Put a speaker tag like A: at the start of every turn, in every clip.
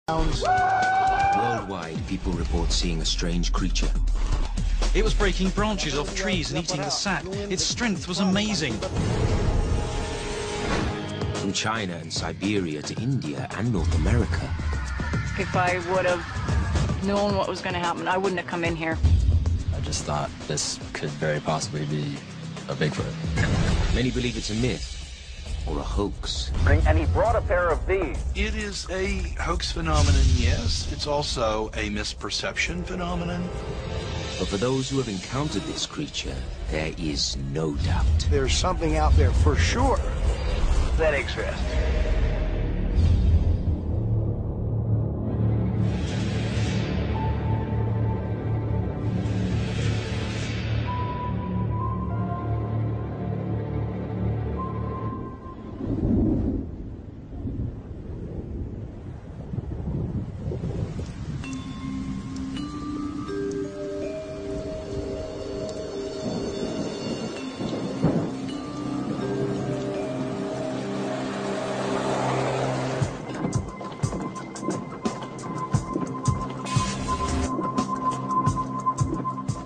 A: Worldwide, people report seeing a strange creature.
B: It was breaking branches off trees and eating the sap. Its strength was amazing.
A: From China and Siberia to India and North America.
C: If I would have known what was going to happen, I wouldn't have come in here.
D: I just thought this could very possibly be a Bigfoot.
A: Many believe it's a myth or a hoax.
E: And he brought a pair of these.
F: It is a hoax phenomenon, yes. It's also a misperception phenomenon.
A: But for those who have encountered this creature, there is no doubt.
G: There's something out there for sure
E: That exists.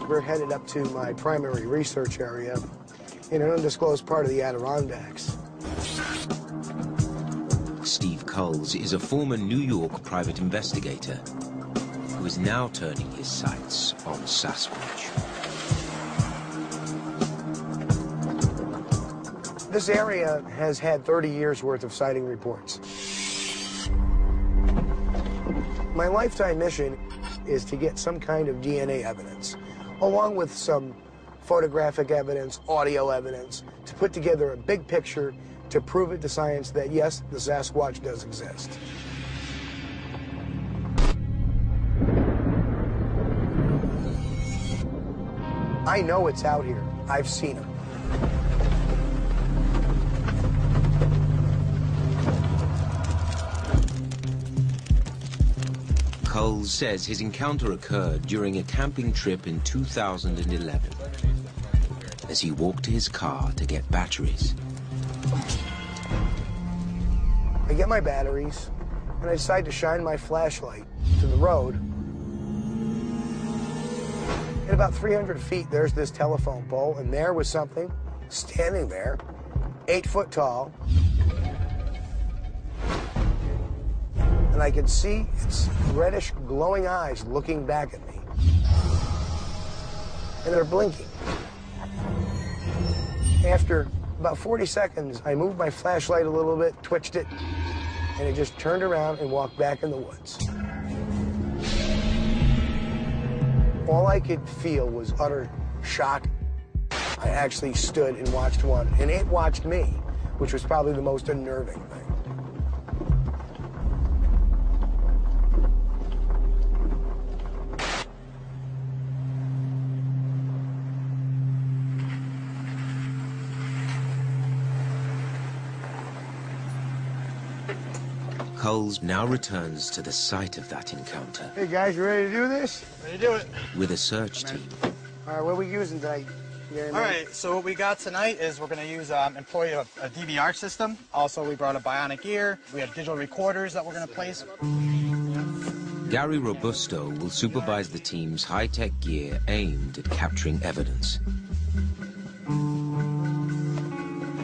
G: We're headed up to my primary research area in an undisclosed part of the Adirondacks.
A: Steve Culls is a former New York private investigator who is now turning his sights on Sasquatch.
G: This area has had 30 years worth of sighting reports. My lifetime mission is to get some kind of DNA evidence, along with some photographic evidence, audio evidence, to put together a big picture to prove it to science that, yes, the Sasquatch does exist. I know it's out here. I've seen him.
A: Culls says his encounter occurred during a camping trip in 2011 as he walked to his car to get batteries.
G: I get my batteries, and I decide to shine my flashlight to the road. At about 300 feet, there's this telephone pole, and there was something standing there, 8 foot tall. And I could see its reddish, glowing eyes looking back at me. And they're blinking. After about 40 seconds, I moved my flashlight a little bit, twitched it, and it just turned around and walked back in the woods. All I could feel was utter shock. I actually stood and watched one, and it watched me, which was probably the most unnerving thing.
A: Culls now returns to the site of that encounter.
G: Hey guys, you ready to do this?
H: Ready to do it.
A: With a search team.
G: All right, what are we using tonight?
H: All right, so what we got tonight is we're going to use employ a DVR system. Also, we brought a bionic ear. We have digital recorders that we're going to place.
A: Gary Robusto will supervise the team's high-tech gear aimed at capturing evidence.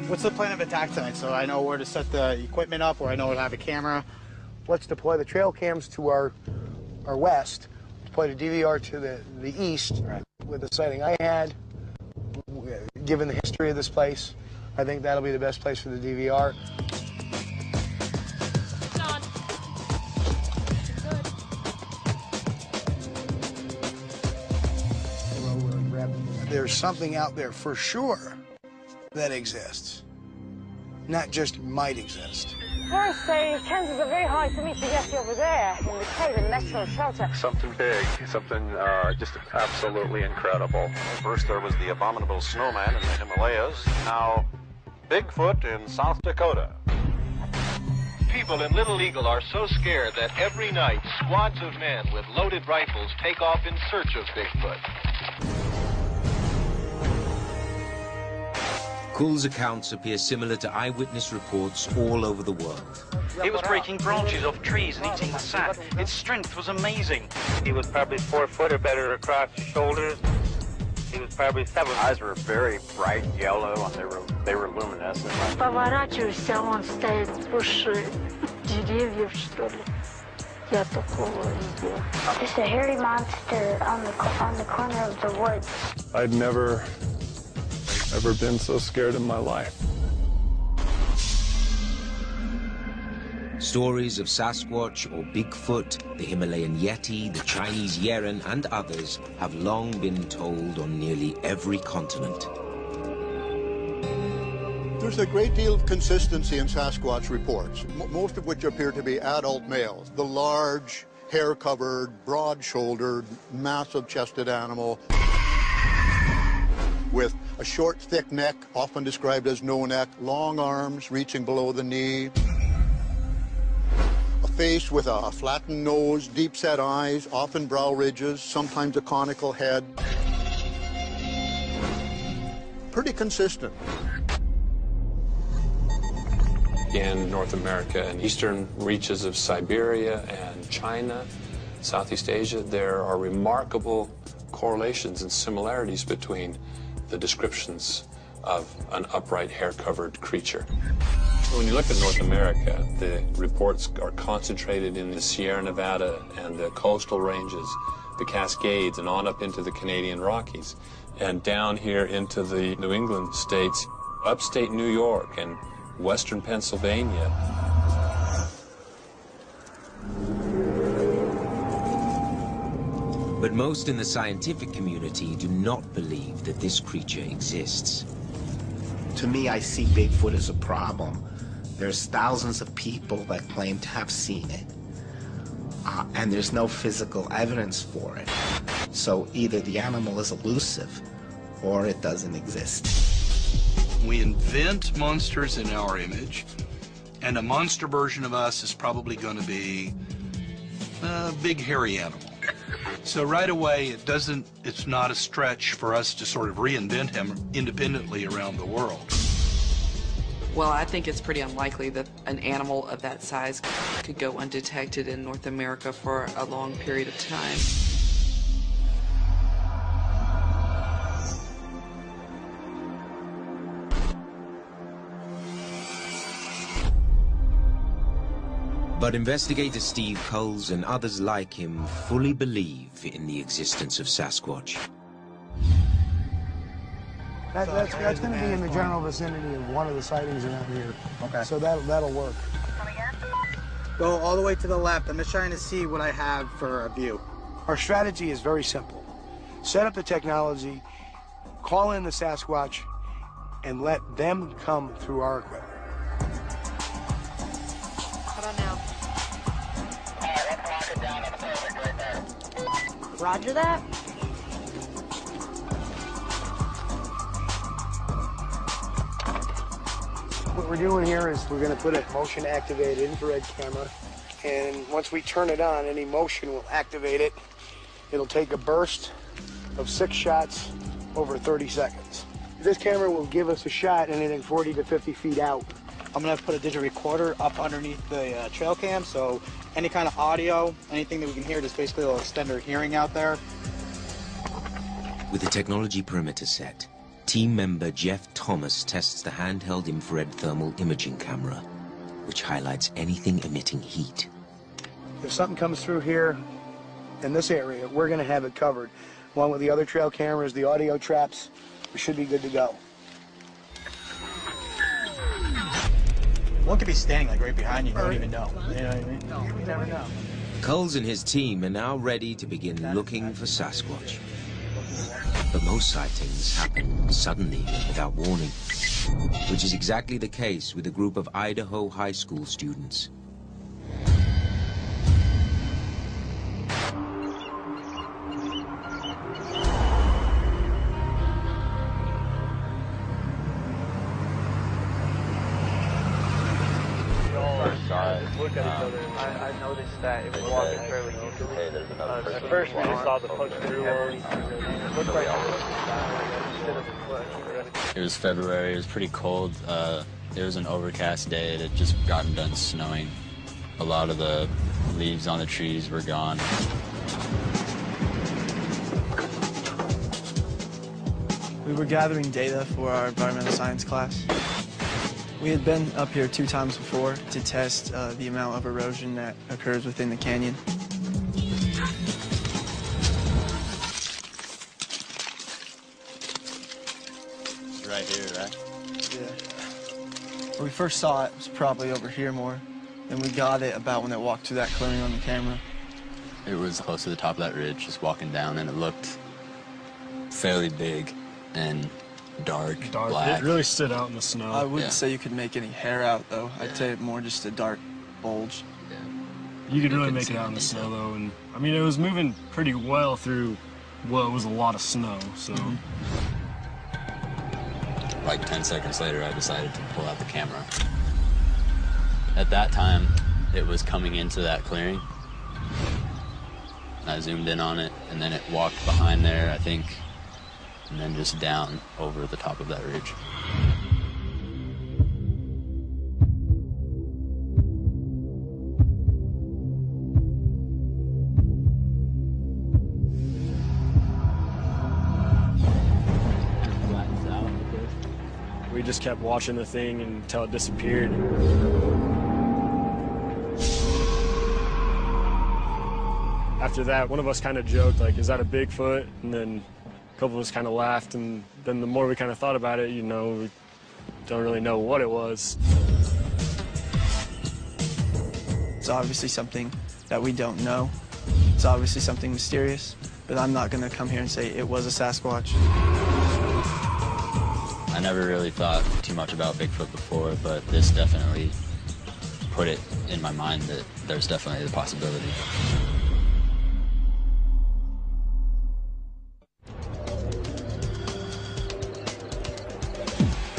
H: What's the plan of attack tonight? So I know where to set the equipment up, or I know where to have a camera.
G: Let's deploy the trail cams to our west, deploy the DVR to the east.
H: Right.
G: With the sighting I had, given the history of this place, I think that'll be the best place for the DVR. There's something out there for sure that exists, not just might exist.
I: I say chances are very high for me to get you over there in the cave and natural shelter.
J: Something big, something just absolutely incredible.
K: First there was the abominable snowman in the Himalayas, now Bigfoot in South Dakota.
L: People in Little Eagle are so scared that every night squads of men with loaded rifles take off in search of Bigfoot.
A: Kuhl's accounts appear similar to eyewitness reports all over the world.
B: It was breaking branches off trees and eating the sap. Its strength was amazing.
E: He was probably 4 foot or better across the shoulders. He was probably 7.
K: Eyes were very bright yellow, and they were luminescent.
I: Поворачивайся, он стоит выше деревьев, что ли. Я такого видела. There's a hairy monster on the corner of the woods.
J: I'd never been so scared in my life.
A: Stories of Sasquatch or Bigfoot, the Himalayan Yeti, the Chinese Yeren, and others have long been told on nearly every continent.
M: There's a great deal of consistency in Sasquatch reports, most of which appear to be adult males. The large, hair-covered, broad-shouldered, massive-chested animal with a short, thick neck, often described as no neck, long arms reaching below the knee, a face with a flattened nose, deep-set eyes, often brow ridges, sometimes a conical head. Pretty consistent.
J: In North America and eastern reaches of Siberia and China, Southeast Asia, there are remarkable correlations and similarities between the descriptions of an upright, hair-covered creature. When you look at North America, the reports are concentrated in the Sierra Nevada and the coastal ranges, the Cascades, and on up into the Canadian Rockies, and down here into the New England states, upstate New York and western Pennsylvania.
A: But most in the scientific community do not believe that this creature exists.
N: To me, I see Bigfoot as a problem. There's thousands of people that claim to have seen it, and there's no physical evidence for it. So either the animal is elusive or it doesn't exist.
F: We invent monsters in our image, and a monster version of us is probably going to be a big hairy animal. So right away, it's not a stretch for us to sort of reinvent him independently around the world.
O: Well, I think it's pretty unlikely that an animal of that size could go undetected in North America for a long period of time.
A: But investigator Steve Coles and others like him fully believe in the existence of Sasquatch.
G: That's going to be in the general vicinity of one of the sightings around here.
H: Okay.
G: So that'll work.
H: Go all the way to the left. I'm just trying to see what I have for a view.
G: Our strategy is very simple. Set up the technology, call in the Sasquatch, and let them come through our equipment.
I: Roger that.
G: What we're doing here is we're going to put a motion-activated infrared camera, and once we turn it on, any motion will activate it. It'll take a burst of 6 shots over 30 seconds. This camera will give us a shot anything 40 to 50 feet out.
H: I'm going to put a digital recorder up underneath the trail cam, so any kind of audio, anything that we can hear, just basically will extend our hearing out there.
A: With the technology perimeter set, team member Jeff Thomas tests the handheld infrared thermal imaging camera, which highlights anything emitting heat.
G: If something comes through here in this area, we're going to have it covered. Along with the other trail cameras, the audio traps, we should be good to go.
H: One could be standing like right behind you, you don't even know. You know what I mean? No, you never know.
A: Coles and his team are now ready to begin looking for Sasquatch. But most sightings happen suddenly and without warning, which is exactly the case with a group of Idaho high school students.
E: Look at each other. I know noticed that it was walking fairly easily. At first we just saw the push-through one. It looked like instead of a push.
D: It was February. It was pretty cold. It was an overcast day. It had just gotten done snowing. A lot of the leaves on the trees were gone.
P: We were gathering data for our environmental science class. We had been up here 2 times before to test the amount of erosion that occurs within the canyon.
D: Right here, right?
P: Yeah. When we first saw it, it was probably over here more. And we got it about when it walked through that clearing on the camera.
D: It was close to the top of that ridge, just walking down, and it looked fairly big and dark, black.
Q: It really stood out in the snow.
P: I wouldn't say you could make any hair out, though. I'd say more just a dark bulge.
Q: You could really make it out in the snow, though. And I mean, it was moving pretty well through what was a lot of snow, so.
D: Like 10 seconds later, I decided to pull out the camera. At that time, it was coming into that clearing. I zoomed in on it, and then it walked behind there, I think, and then just down over the top of that ridge.
Q: We just kept watching the thing until it disappeared. After that, one of us kind of joked, like, is that a Bigfoot? And then a couple of us kind of laughed, and then the more we kind of thought about it, you know, we don't really know what it was.
P: It's obviously something that we don't know. It's obviously something mysterious, but I'm not going to come here and say it was a Sasquatch.
D: I never really thought too much about Bigfoot before, but this definitely put it in my mind that there's definitely the possibility.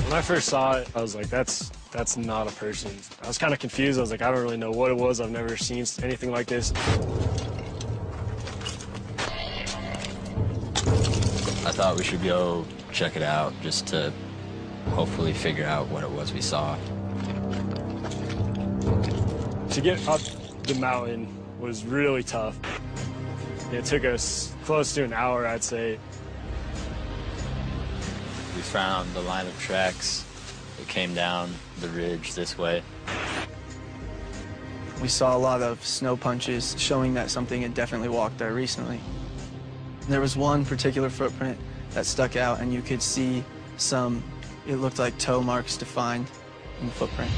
Q: When I first saw it, I was like, that's not a person. I was kind of confused. I was like, I don't really know what it was. I've never seen anything like this.
D: I thought we should go check it out just to hopefully figure out what it was we saw.
Q: To get up the mountain was really tough. It took us close to an hour, I'd say.
D: We found the line of tracks that came down the ridge this way.
P: We saw a lot of snow punches showing that something had definitely walked there recently. There was one particular footprint that stuck out, and you could see some, it looked like toe marks defined in the footprint.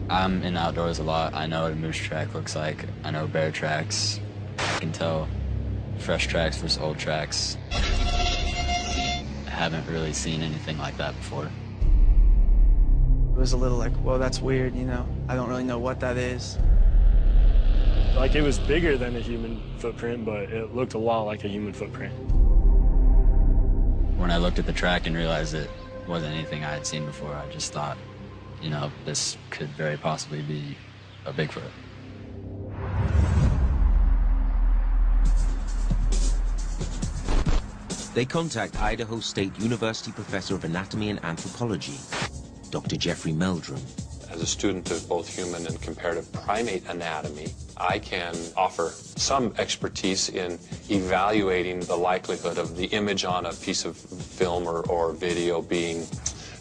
D: I'm in outdoors a lot. I know what a moose track looks like. I know bear tracks. I can tell fresh tracks versus old tracks. I haven't really seen anything like that before.
P: It was a little like, well, that's weird, you know? I don't really know what that is.
Q: Like, it was bigger than a human footprint, but it looked a lot like a human footprint.
D: When I looked at the track and realized it wasn't anything I had seen before, I just thought, you know, this could very possibly be a Bigfoot.
A: They contact Idaho State University professor of anatomy and anthropology, Dr. Jeffrey Meldrum.
J: As a student of both human and comparative primate anatomy, I can offer some expertise in evaluating the likelihood of the image on a piece of film or video being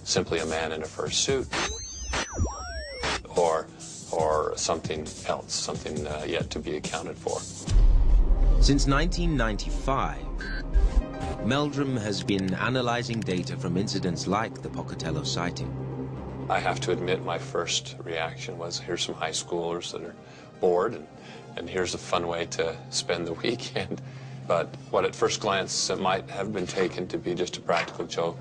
J: simply a man in a fur suit, or something else, something yet to be accounted for.
A: Since 1995, Meldrum has been analyzing data from incidents like the Pocatello sighting.
J: I have to admit my first reaction was, here's some high schoolers that are bored, and here's a fun way to spend the weekend. But what at first glance might have been taken to be just a practical joke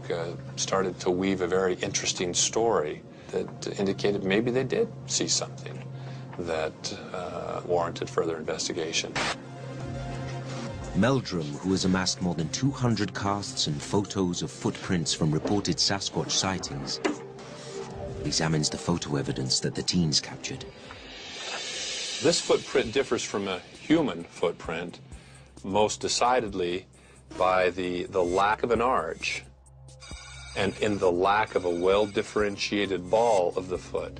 J: started to weave a very interesting story that indicated maybe they did see something that warranted further investigation.
A: Meldrum, who has amassed more than 200 casts and photos of footprints from reported Sasquatch sightings, examines the photo evidence that the teens captured.
J: This footprint differs from a human footprint most decidedly by the lack of an arch and in the lack of a well-differentiated ball of the foot.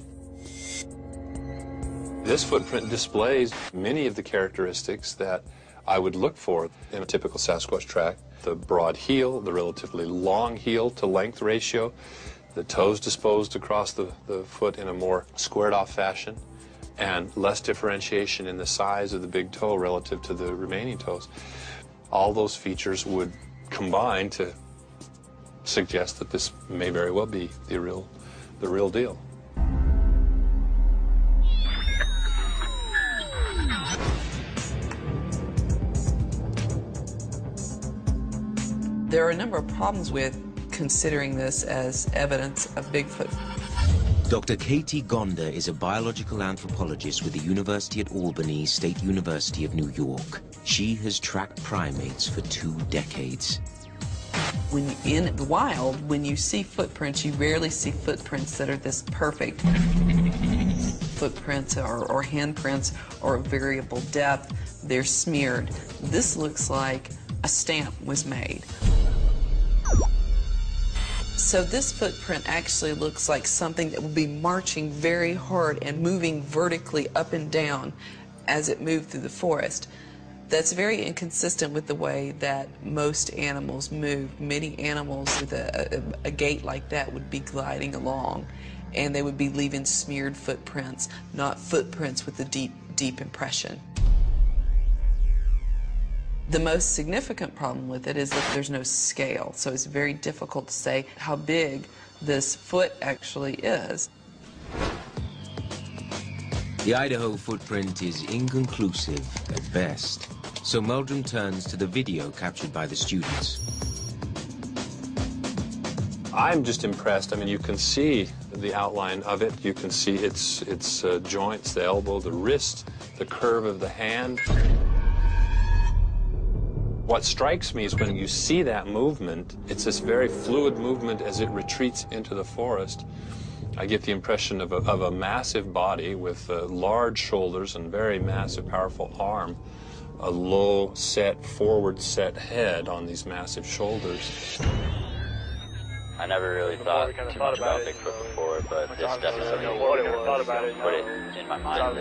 J: This footprint displays many of the characteristics that I would look for in a typical Sasquatch track. The broad heel, the relatively long heel to length ratio, the toes disposed across the foot in a more squared off fashion, and less differentiation in the size of the big toe relative to the remaining toes. All those features would combine to suggest that this may very well be the real deal.
O: There are a number of problems with considering this as evidence of Bigfoot.
A: Dr. Katie Gonda is a biological anthropologist with the University at Albany State University of New York. She has tracked primates for 2 decades.
O: When in the wild, when you see footprints, you rarely see footprints that are this perfect. Footprints or handprints or of variable depth, they're smeared. This looks like a stamp was made. So this footprint actually looks like something that will be marching very hard and moving vertically up and down as it moved through the forest. That's very inconsistent with the way that most animals move. Many animals with a gait like that would be gliding along, and they would be leaving smeared footprints, not footprints with a deep impression. The most significant problem with it is that there's no scale, so it's very difficult to say how big this foot actually is.
A: The Idaho footprint is inconclusive at best, so Meldrum turns to the video captured by the students.
J: I'm just impressed. I mean, you can see the outline of it. You can see its joints, the elbow, the wrist, the curve of the hand. What strikes me is when you see that movement, it's this very fluid movement as it retreats into the forest. I get the impression of a massive body with large shoulders and very massive, powerful arm, a low set, forward set head on these massive shoulders.
D: I never really thought too much about Bigfoot before, but this definitely put it in my mind.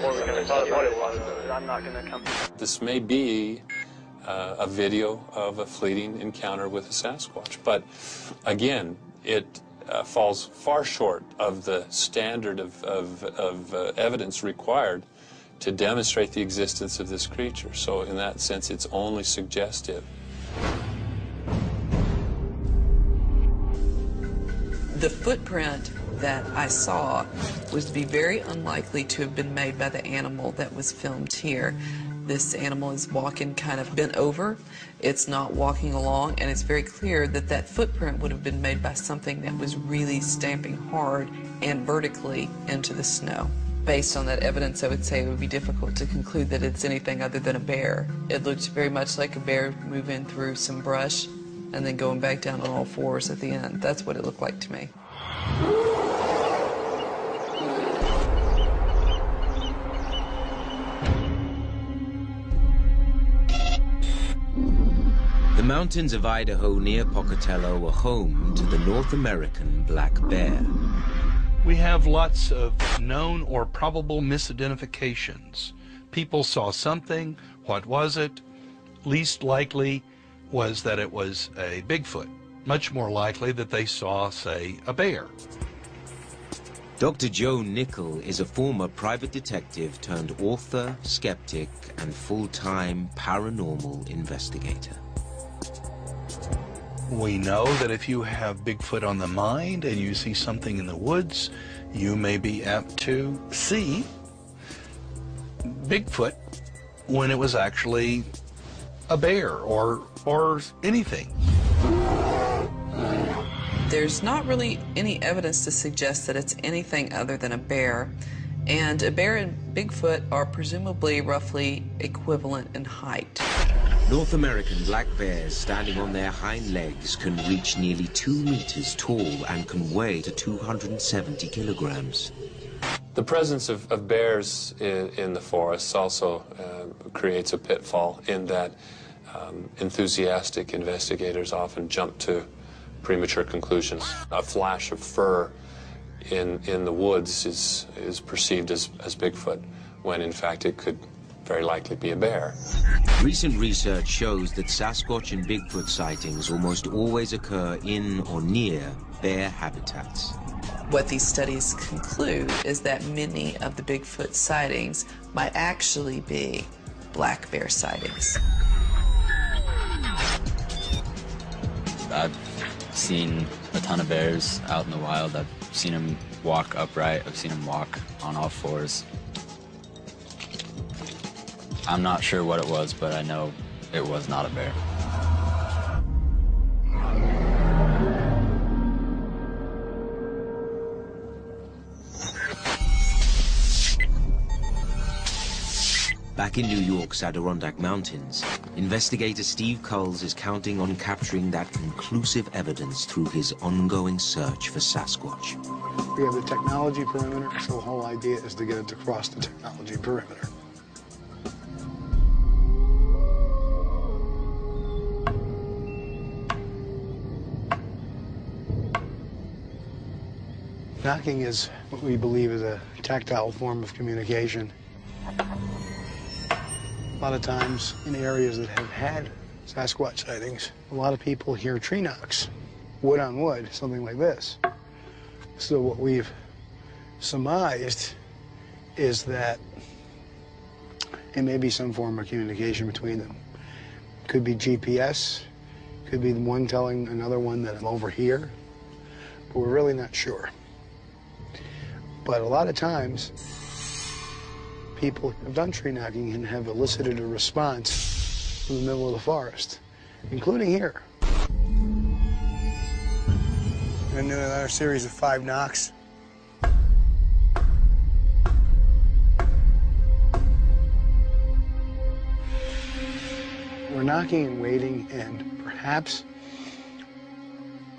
J: This may be a video of a fleeting encounter with a Sasquatch, but again, it falls far short of the standard of evidence required to demonstrate the existence of this creature. So in that sense, it's only suggestive.
O: The footprint that I saw was to be very unlikely to have been made by the animal that was filmed here. This animal is walking kind of bent over. It's not walking along, and it's very clear that that footprint would have been made by something that was really stamping hard and vertically into the snow. Based on that evidence, I would say it would be difficult to conclude that it's anything other than a bear. It looked very much like a bear moving through some brush and then going back down on all fours at the end. That's what it looked like to me.
A: The mountains of Idaho near Pocatello are home to the North American black bear.
F: We have lots of known or probable misidentifications. People saw something. What was it? Least likely was that it was a Bigfoot. Much more likely that they saw, say, a bear.
A: Dr. Joe Nickel is a former private detective turned author, skeptic, and full-time paranormal investigator.
F: We know that if you have Bigfoot on the mind and you see something in the woods, you may be apt to see Bigfoot when it was actually a bear or anything.
O: There's not really any evidence to suggest that it's anything other than a bear, and a bear and Bigfoot are presumably roughly equivalent in height.
A: North American black bears standing on their hind legs can reach nearly 2 meters tall and can weigh to 270 kilograms.
J: The presence of bears in the forests also creates a pitfall in that enthusiastic investigators often jump to premature conclusions. A flash of fur in the woods is perceived as Bigfoot, when in fact it could very likely be a bear.
A: Recent research shows that Sasquatch and Bigfoot sightings almost always occur in or near bear habitats.
O: What these studies conclude is that many of the Bigfoot sightings might actually be black bear sightings.
D: I've seen a ton of bears out in the wild. I've seen them walk upright. I've seen them walk on all fours. I'm not sure what it was, but I know it was not a bear.
A: Back in New York's Adirondack Mountains, investigator Steve Culls is counting on capturing that conclusive evidence through his ongoing search for Sasquatch.
G: We have the technology perimeter, so the whole idea is to get it across the technology perimeter. Knocking is what we believe is a tactile form of communication. A lot of times in areas that have had Sasquatch sightings, a lot of people hear tree knocks, wood on wood, something like this. So what we've surmised is that it may be some form of communication between them. Could be GPS, could be the one telling another one that I'm over here, but we're really not sure. But a lot of times, people have done tree knocking and have elicited a response from the middle of the forest, including here. And then another series of 5 knocks. We're knocking and waiting, and perhaps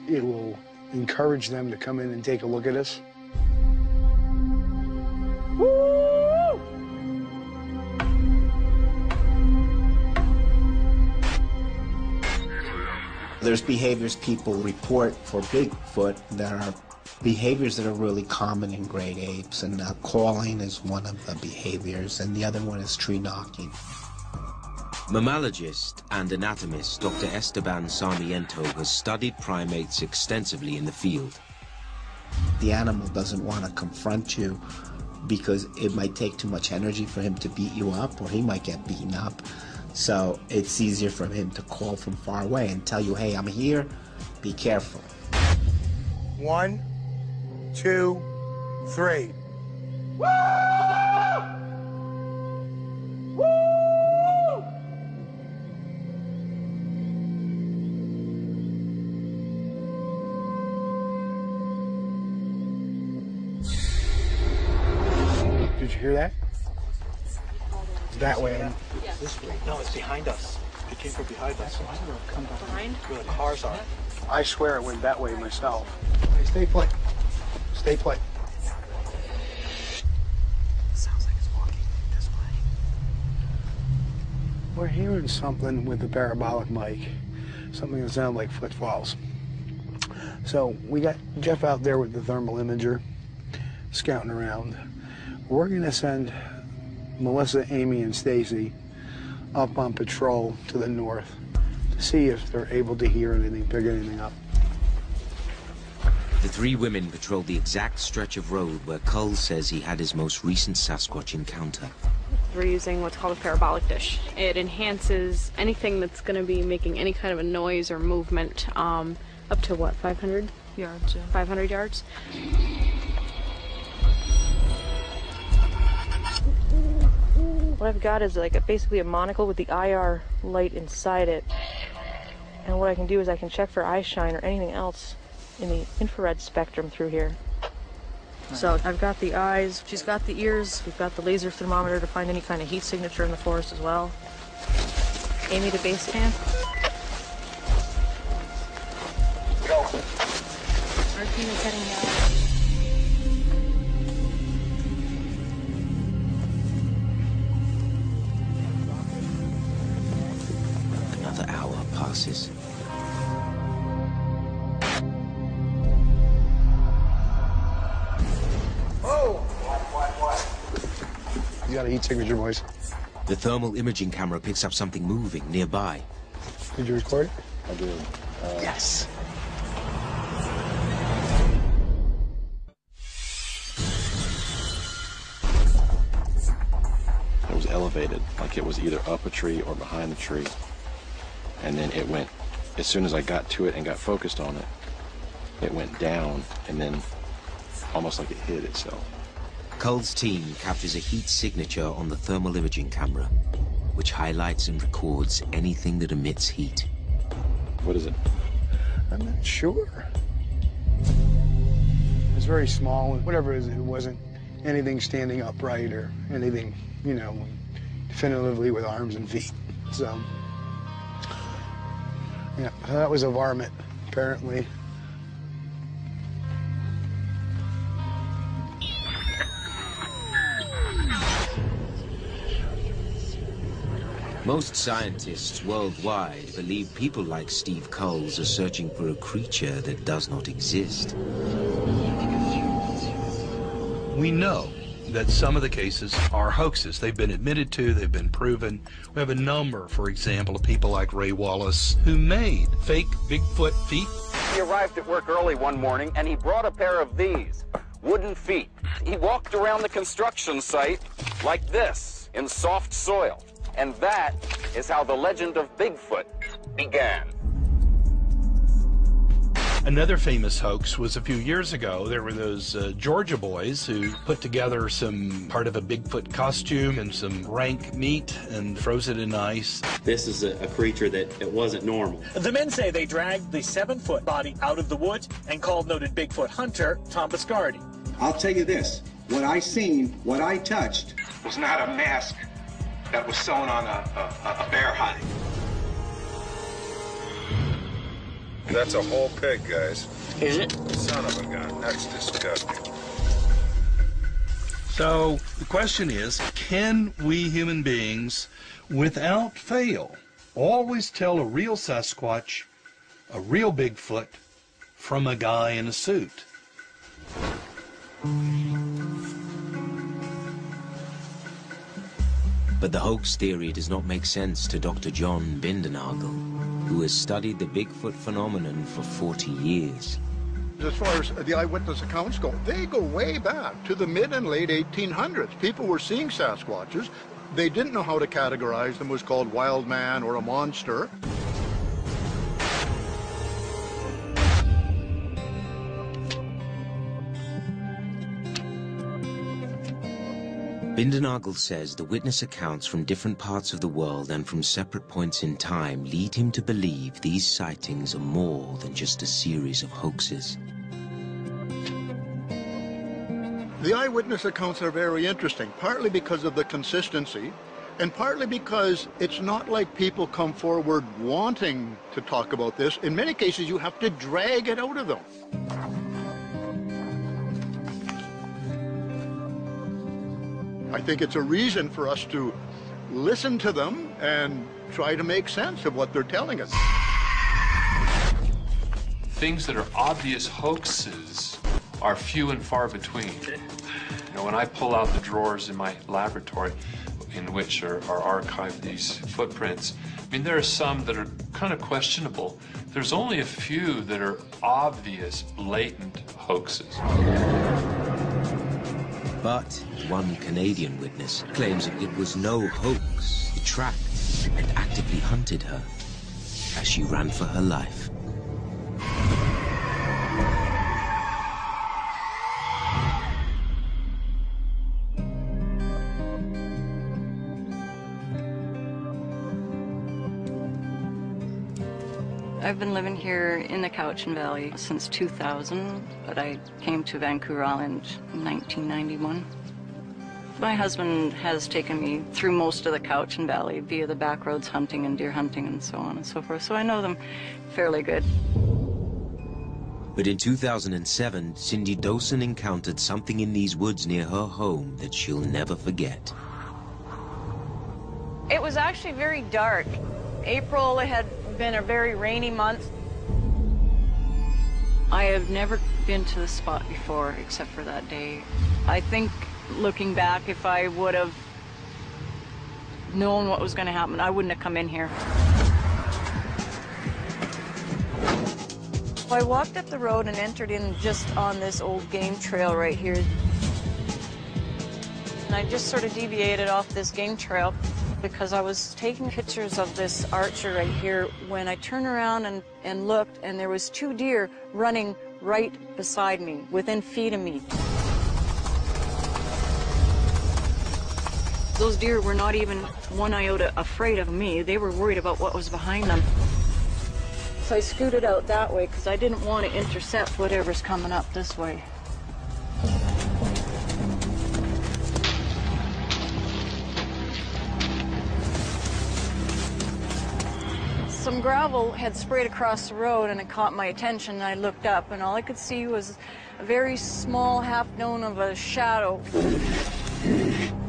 G: it will encourage them to come in and take a look at us.
N: There's behaviors people report for Bigfoot that are behaviors that are really common in great apes, and calling is one of the behaviors, and the other one is tree knocking.
A: Mammalogist and anatomist Dr. Esteban Sarmiento has studied primates extensively in the field.
N: The animal doesn't want to confront you because it might take too much energy for him to beat you up, or he might get beaten up. So it's easier for him to call from far away and tell you, hey, I'm here, be careful.
G: 1, 2, 3. Did you hear that? That way.
H: Yeah. This way. No, it's behind us. It came from behind us. Why did it come behind? Where the cars are.
G: I swear it went that way myself. Hey, stay put. Stay put.
H: Sounds like it's walking this way.
G: We're hearing something with the parabolic mic. Something that sounds like footfalls. So we got Jeff out there with the thermal imager, scouting around. We're going to send Melissa, Amy, and Stacy up on patrol to the north to see if they're able to hear anything, pick anything up.
A: The 3 women patrolled the exact stretch of road where Culls says he had his most recent Sasquatch encounter.
R: We're using what's called a parabolic dish. It enhances anything that's going to be making any kind of a noise or movement up to what, 500 yards? Yeah. 500 yards.
S: What I've got is like basically a monocle with the IR light inside it. And what I can do is I can check for eye shine or anything else in the infrared spectrum through here. So I've got the eyes, she's got the ears, we've got the laser thermometer to find any kind of heat signature in the forest as well.
R: Amy to base camp.
I: Go.
R: Our team is heading out.
A: Another hour passes.
G: Oh! You got a heat signature, boys.
A: The thermal imaging camera picks up something moving nearby.
G: Did you record it?
T: I did.
G: Yes.
T: It was elevated, like it was either up a tree or behind the tree. And then it went, as soon as I got to it and got focused on it, it went down and then almost like it hid itself.
A: Cull's team captures a heat signature on the thermal imaging camera, which highlights and records anything that emits heat.
T: What is it?
G: I'm not sure. It was very small, and whatever it is, it wasn't anything standing upright or anything, you know, definitively with arms and feet. So, yeah, that was a varmint, apparently.
A: Most scientists worldwide believe people like Steve Culls are searching for a creature that does not exist.
F: We know that some of the cases are hoaxes. They've been admitted to, they've been proven. We have a number, for example, of people like Ray Wallace who made fake Bigfoot feet.
U: He arrived at work early one morning and he brought a pair of these wooden feet. He walked around the construction site like this in soft soil. And that is how the legend of Bigfoot began.
F: Another famous hoax was a few years ago. There were those Georgia boys who put together some part of a Bigfoot costume and some rank meat and froze it in ice.
V: This is a creature that it wasn't normal.
W: The men say they dragged the 7-foot body out of the woods and called noted Bigfoot hunter Tom Biscardi.
X: I'll tell you this, what I seen, what I touched, was not a mask that was sewn on a bear hide.
Y: That's a whole pig, guys.
W: Is it?
Y: Son of a gun. That's disgusting.
F: So the question is, can we human beings, without fail, always tell a real Sasquatch, a real Bigfoot, from a guy in a suit?
A: But the hoax theory does not make sense to Dr. John Bindernagel, who has studied the Bigfoot phenomenon for 40 years.
M: As far as the eyewitness accounts go, they go way back to the mid and late 1800s. People were seeing Sasquatches. They didn't know how to categorize them as called wild man or a monster.
A: Bindernagel says the witness accounts from different parts of the world and from separate points in time lead him to believe these sightings are more than just a series of hoaxes.
M: The eyewitness accounts are very interesting, partly because of the consistency, and partly because it's not like people come forward wanting to talk about this. In many cases, you have to drag it out of them. I think it's a reason for us to listen to them and try to make sense of what they're telling us.
J: Things that are obvious hoaxes are few and far between. You know, when I pull out the drawers in my laboratory in which are archived these footprints, I mean, there are some that are kind of questionable. There's only a few that are obvious, blatant hoaxes.
A: But one Canadian witness claims that it was no hoax. He tracked and actively hunted her as she ran for her life.
C: I've been living here in the Cowichan Valley since 2000, but I came to Vancouver Island in 1991. My husband has taken me through most of the Cowichan Valley via the back roads, hunting and deer hunting and so on and so forth, so I know them fairly good.
A: But in 2007, Cindy Dawson encountered something in these woods near her home that she'll never forget.
C: It was actually very dark. April had been a very rainy month. I have never been to the spot before except for that day. I think, looking back, if I would have known what was going to happen, I wouldn't have come in here. I walked up the road and entered in just on this old game trail right here. And I just sort of deviated off this game trail because I was taking pictures of this archer right here when I turned around and looked, and there was 2 deer running right beside me, within feet of me. Those deer were not even one iota afraid of me. They were worried about what was behind them. So I scooted out that way because I didn't want to intercept whatever's coming up this way. Some gravel had sprayed across the road and it caught my attention, and I looked up and all I could see was a very small half-known of a shadow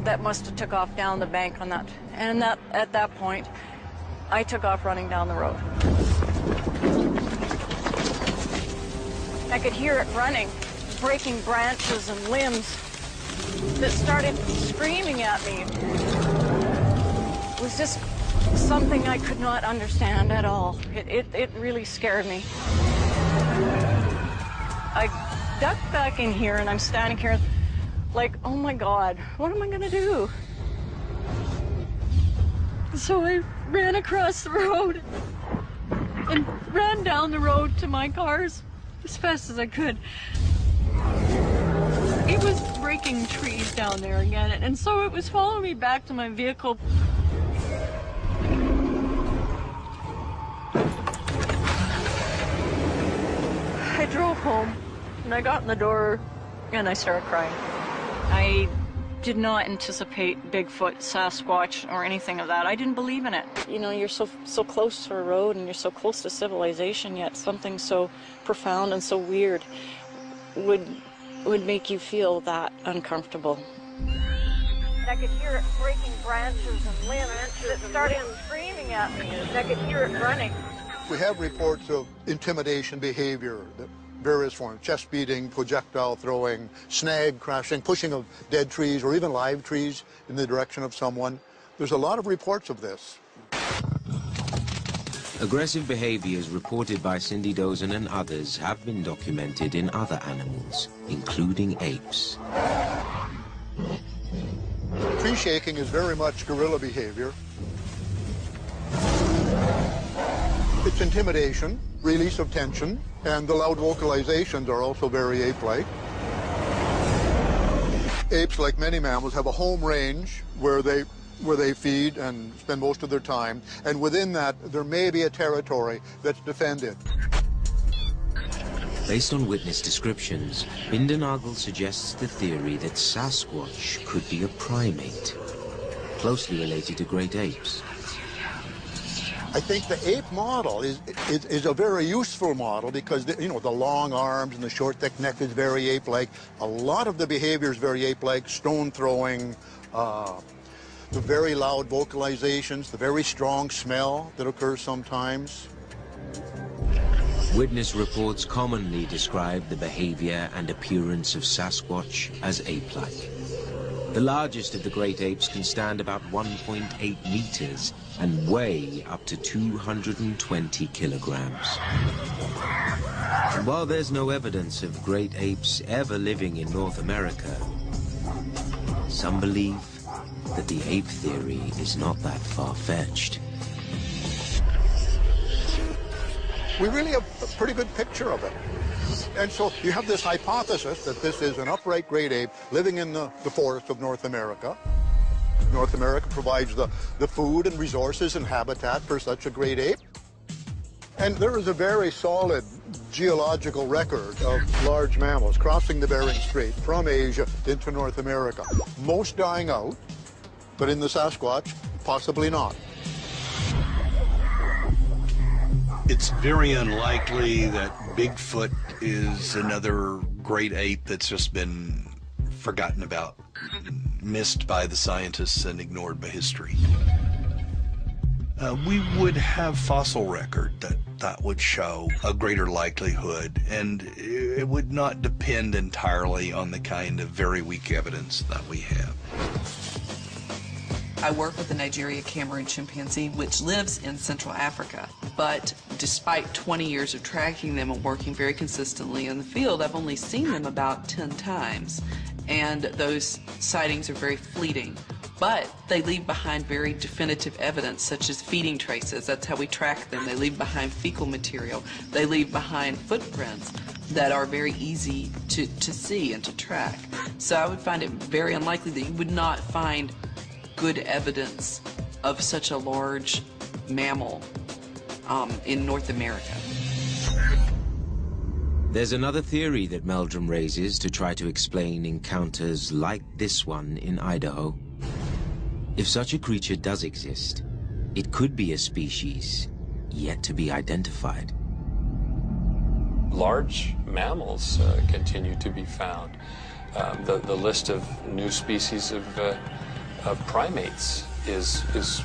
C: that must have took off down the bank on that. And at that point, I took off running down the road. I could hear it running, breaking branches and limbs that started screaming at me. It was just something I could not understand at all. It really scared me. I ducked back in here and I'm standing here like, oh my God, what am I gonna do? So I ran across the road and ran down the road to my cars as fast as I could. It was breaking trees down there again, and so it was following me back to my vehicle. I drove home, and I got in the door, and I started crying. I did not anticipate Bigfoot, Sasquatch, or anything of that. I didn't believe in it. You know, you're so close to a road and you're so close to civilization, yet something so profound and so weird would make you feel that uncomfortable. I could hear it breaking branches and limbs that started screaming at me, and I could hear it running.
M: We have reports of intimidation behavior, various forms, chest beating, projectile throwing, snag crashing, pushing of dead trees or even live trees in the direction of someone. There's a lot of reports of this.
A: Aggressive behaviors reported by Cindy Dawson and others have been documented in other animals, including apes.
M: Tree shaking is very much guerrilla behavior. It's intimidation, release of tension, and the loud vocalizations are also very ape-like. Apes, like many mammals, have a home range where they feed and spend most of their time, and within that there may be a territory that's defended.
A: Based on witness descriptions, Bindernagel suggests the theory that Sasquatch could be a primate, closely related to great apes.
M: I think the ape model is a very useful model because, the long arms and the short, thick neck is very ape-like. A lot of the behavior is very ape-like, stone throwing, the very loud vocalizations, the very strong smell that occurs sometimes.
A: Witness reports commonly describe the behavior and appearance of Sasquatch as ape-like. The largest of the great apes can stand about 1.8 meters and weigh up to 220 kilograms. And while there's no evidence of great apes ever living in North America, some believe that the ape theory is not that far-fetched.
M: We really have a pretty good picture of it. And so you have this hypothesis that this is an upright great ape living in the forest of North America. North America provides the food and resources and habitat for such a great ape. And there is a very solid geological record of large mammals crossing the Bering Strait from Asia into North America. Most dying out, but in the Sasquatch, possibly not.
F: It's very unlikely that Bigfoot is another great ape that's just been forgotten about, missed by the scientists and ignored by history. We would have fossil record that would show a greater likelihood, and it would not depend entirely on the kind of very weak evidence that we have.
O: I work with the Nigeria Cameroon chimpanzee, which lives in Central Africa. But despite 20 years of tracking them and working very consistently in the field, I've only seen them about 10 times. And those sightings are very fleeting. But they leave behind very definitive evidence, such as feeding traces. That's how we track them. They leave behind fecal material. They leave behind footprints that are very easy to see and to track. So I would find it very unlikely that you would not find good evidence of such a large mammal in North America.
A: There's another theory that Meldrum raises to try to explain encounters like this one in Idaho. If such a creature does exist, it could be a species yet to be identified.
J: Large mammals continue to be found. The list of new species of primates is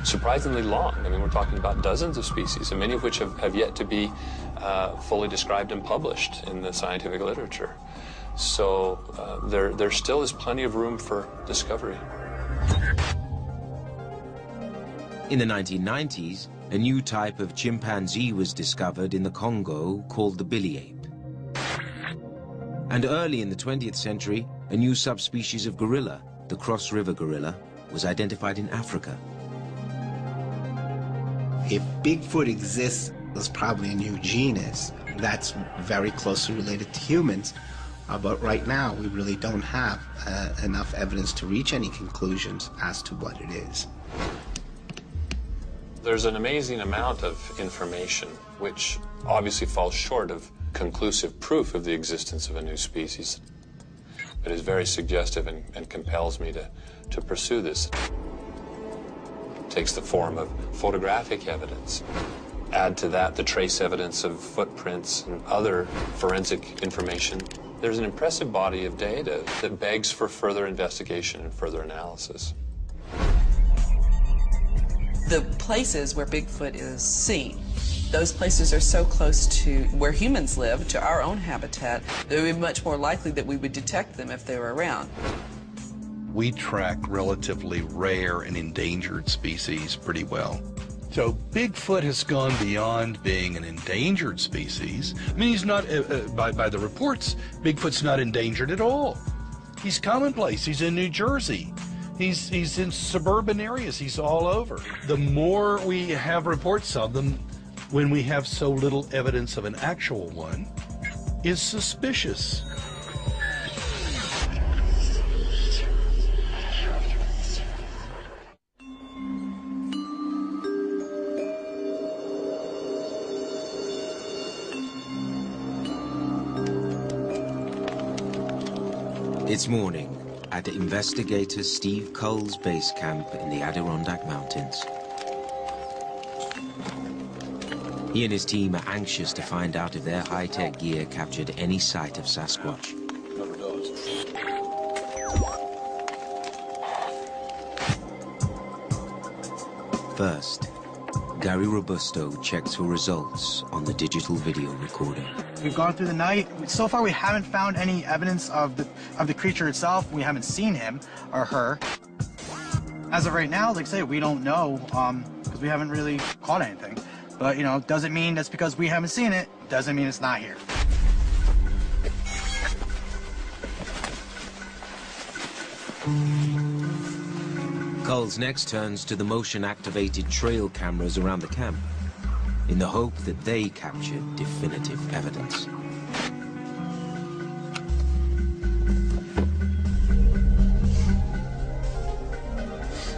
J: surprisingly long. I mean, we're talking about dozens of species, and many of which have yet to be fully described and published in the scientific literature. So there still is plenty of room for discovery.
A: In the 1990s, a new type of chimpanzee was discovered in the Congo called the billy ape. And early in the 20th century, a new subspecies of gorilla, the Cross River gorilla, was identified in Africa.
N: If Bigfoot exists, there's probably a new genus that's very closely related to humans. But right now, we really don't have enough evidence to reach any conclusions as to what it is.
J: There's an amazing amount of information which obviously falls short of conclusive proof of the existence of a new species, but is very suggestive and compels me to pursue this. It takes the form of photographic evidence. Add to that the trace evidence of footprints and other forensic information. There's an impressive body of data that begs for further investigation and further analysis.
O: The places where Bigfoot is seen, those places are so close to where humans live, to our own habitat, that it would be much more likely that we would detect them if they were around.
F: We track relatively rare and endangered species pretty well. So Bigfoot has gone beyond being an endangered species. I mean, he's not, by the reports, Bigfoot's not endangered at all. He's commonplace. He's in New Jersey. He's in suburban areas. He's all over. The more we have reports of them, when we have so little evidence of an actual one, is suspicious.
A: It's morning at investigator Steve Cull's base camp in the Adirondack Mountains. He and his team are anxious to find out if their high-tech gear captured any sight of Sasquatch. First, Gary Robusto checks for results on the digital video recorder.
H: We've gone through the night. So far, we haven't found any evidence of the creature itself. We haven't seen him or her. As of right now, like I say, we don't know because we haven't really caught anything. But, you know, doesn't mean that's because we haven't seen it. Doesn't mean it's not here.
A: Cull's next turns to the motion-activated trail cameras around the camp, in the hope that they capture definitive evidence.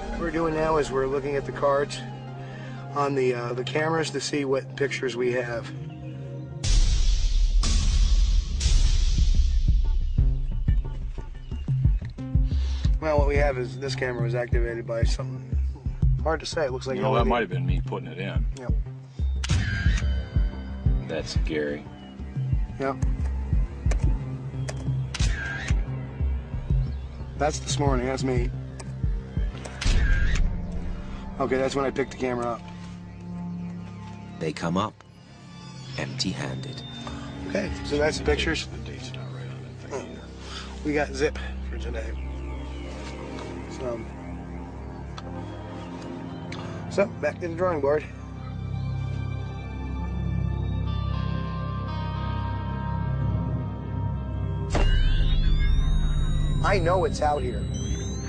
G: What we're doing now is we're looking at the cards, on the cameras to see what pictures we have. Well, what we have is this camera was activated by something. Hard to say. It looks like
B: that might have been me putting it in.
G: Yep.
T: That's Gary.
G: Yep. That's this morning. That's me. Okay, that's when I picked the camera up.
A: They come up empty-handed.
G: Okay, so that's the pictures. We got zip for today. So back to the drawing board. I know it's out here.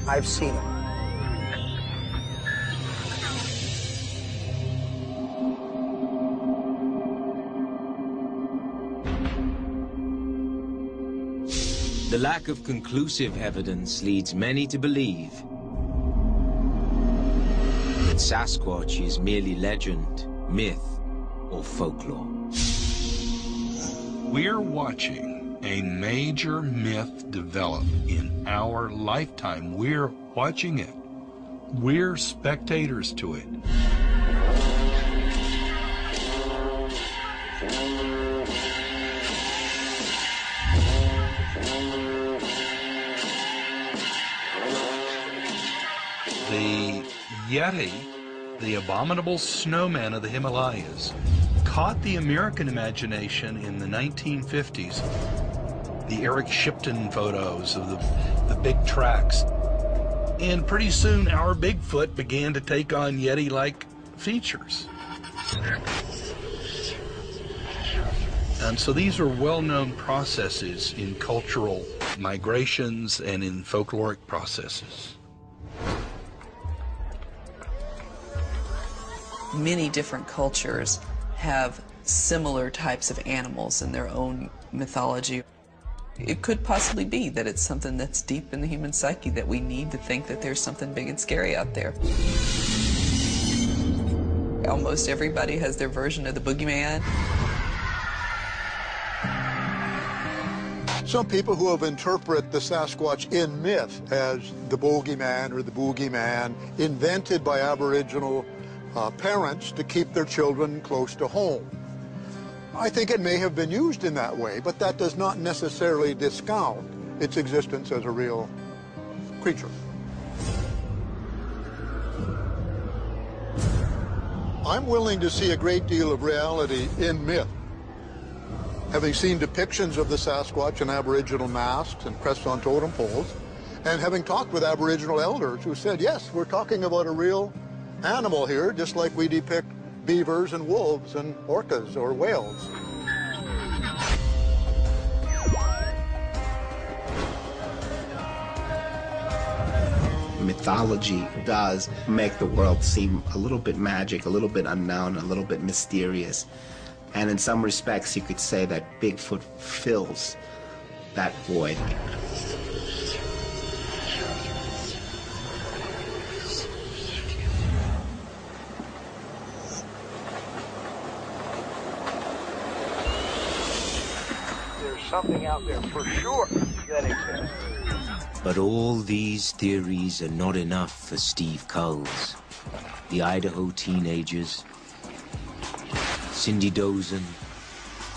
G: I've seen it.
A: The lack of conclusive evidence leads many to believe that Sasquatch is merely legend, myth, or folklore.
F: We're watching a major myth develop in our lifetime. We're watching it. We're spectators to it. The Yeti, the abominable snowman of the Himalayas, caught the American imagination in the 1950s. The Eric Shipton photos of the big tracks. And pretty soon our Bigfoot began to take on Yeti-like features. And so these are well-known processes in cultural migrations and in folkloric processes.
O: Many different cultures have similar types of animals in their own mythology. It could possibly be that it's something that's deep in the human psyche, that we need to think that there's something big and scary out there. Almost everybody has their version of the boogeyman.
M: Some people who have interpreted the Sasquatch in myth as the bogeyman or the boogeyman invented by Aboriginal parents to keep their children close to home. I think it may have been used in that way, but that does not necessarily discount its existence as a real creature. I'm willing to see a great deal of reality in myth. Having seen depictions of the Sasquatch in Aboriginal masks and pressed on totem poles, and having talked with Aboriginal elders who said, yes, we're talking about a real animal here, just like we depict beavers and wolves and orcas or whales.
N: Mythology does make the world seem a little bit magic, a little bit unknown, a little bit mysterious. And in some respects, you could say that Bigfoot fills that void.
G: Something out there for sure that exists.
A: But all these theories are not enough for Steve Culls, the Idaho teenagers, Cindy Dozen,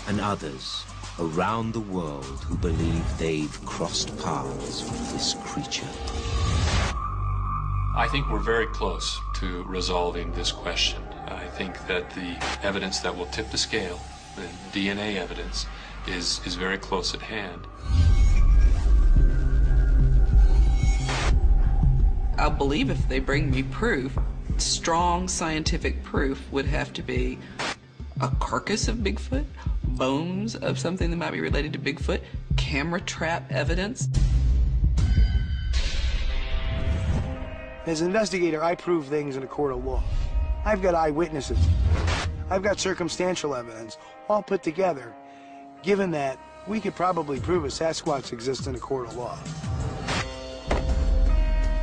A: and others around the world who believe they've crossed paths with this creature.
J: I think we're very close to resolving this question. I think that the evidence that will tip the scale, the DNA evidence, is very close at hand.
O: I believe if they bring me proof, strong scientific proof would have to be a carcass of Bigfoot, bones of something that might be related to Bigfoot, camera trap evidence.
G: As an investigator, I prove things in a court of law. I've got eyewitnesses. I've got circumstantial evidence, all put together. Given that, we could probably prove a Sasquatch exists in a court of law.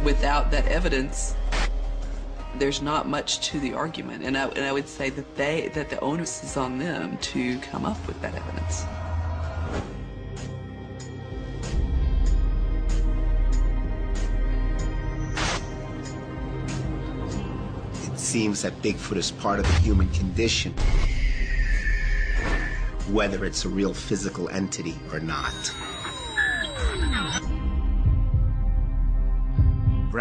O: Without that evidence, there's not much to the argument, and I would say that the onus is on them to come up with that evidence.
N: It seems that Bigfoot is part of the human condition, whether it's a real physical entity or not.